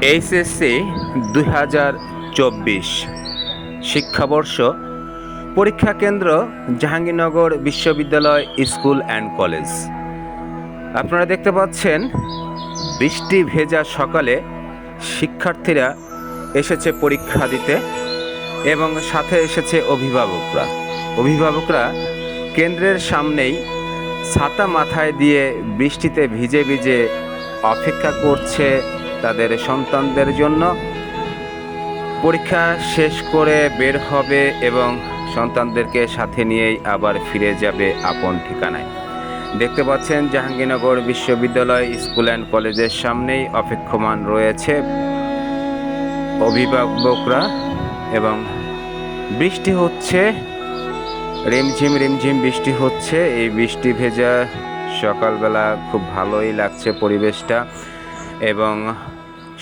HSC 2024 শিক্ষাবর্ষ। পরীক্ষা কেন্দ্র জাহাঙ্গীরনগর বিশ্ববিদ্যালয় স্কুল অ্যান্ড কলেজ। আপনারা দেখতে পাচ্ছেন বৃষ্টি ভেজা সকালে শিক্ষার্থীরা এসেছে পরীক্ষা দিতে এবং সাথে এসেছে অভিভাবকরা কেন্দ্রের সামনেই ছাতা মাথায় দিয়ে বৃষ্টিতে ভিজে ভিজে অপেক্ষা করছে তাদের সন্তানদের জন্য। পরীক্ষা শেষ করে বের হবে এবং সন্তানদেরকে সাথে নিয়েই আবার ফিরে যাবে আপন ঠিকানায়। দেখতে পাচ্ছেন জাহাঙ্গীরনগর বিশ্ববিদ্যালয় স্কুল অ্যান্ড কলেজের সামনেই অপেক্ষমান রয়েছে অভিভাবকরা এবং বৃষ্টি হচ্ছে, রিমঝিম রিমঝিম বৃষ্টি হচ্ছে। এই বৃষ্টি ভেজা সকালবেলা খুব ভালোই লাগছে পরিবেশটা এবং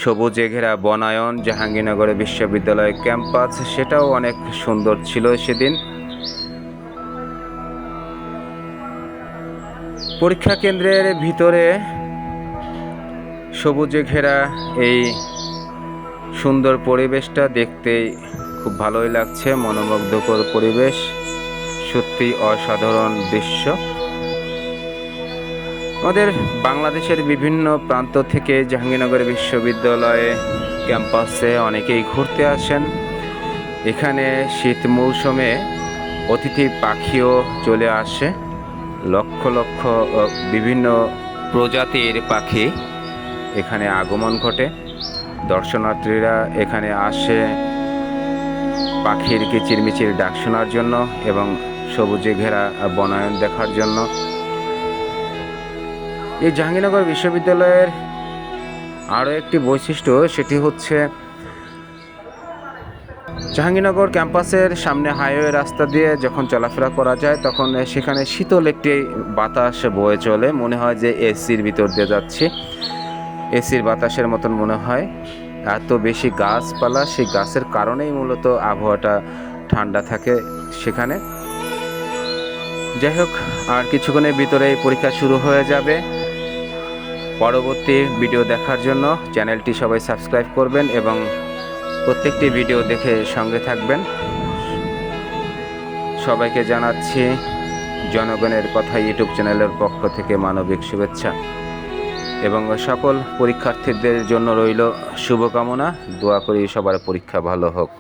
সবুজে ঘেরা বনায়ন জাহাঙ্গীরনগর বিশ্ববিদ্যালয় ক্যাম্পাস, সেটাও অনেক সুন্দর ছিল সেদিন। পরীক্ষা কেন্দ্রের ভিতরে সবুজে ঘেরা এই সুন্দর পরিবেশটা দেখতে খুব ভালোই লাগছে, মনোমুগ্ধকর পরিবেশ, সত্যি অসাধারণ দৃশ্য। আমাদের বাংলাদেশের বিভিন্ন প্রান্ত থেকে জাহাঙ্গীরনগর বিশ্ববিদ্যালয়ে ক্যাম্পাসে অনেকেই ঘুরতে আসেন। এখানে শীত মৌসুমে অতিথি পাখিও চলে আসে, লক্ষ লক্ষ বিভিন্ন প্রজাতির পাখি এখানে আগমন ঘটে। দর্শনার্থীরা এখানে আসে পাখির কিচিরমিচির ডাক শোনার জন্য এবং সবুজে ঘেরা বনায়ন দেখার জন্য। এই জাহাঙ্গীরনগর বিশ্ববিদ্যালয়ের আরও একটি বৈশিষ্ট্য, সেটি হচ্ছে জাহাঙ্গীরনগর ক্যাম্পাসের সামনে হাইওয়ে রাস্তা দিয়ে যখন চলাফেরা করা যায় তখন সেখানে শীতল একটি বাতাস বয়ে চলে, মনে হয় যে এসির ভিতর দিয়ে যাচ্ছি, এসির বাতাসের মতন মনে হয়। এত বেশি গাছপালা, সেই গাছের কারণেই মূলত আবহাওয়াটা ঠান্ডা থাকে সেখানে। যাই হোক, আর কিছুক্ষণের ভিতরেই পরীক্ষা শুরু হয়ে যাবে। পরবর্তী ভিডিও দেখার জন্য চ্যানেলটি সবাই সাবস্ক্রাইব করবেন এবং প্রত্যেকটি ভিডিও দেখে সঙ্গে থাকবেন। সবাইকে জানাচ্ছি জনগণের কথা ইউটিউব চ্যানেলের পক্ষ থেকে মানবিক শুভেচ্ছা এবং সকল পরীক্ষার্থীদের জন্য রইল শুভকামনা। দোয়া করি সবার পরীক্ষা ভালো হোক।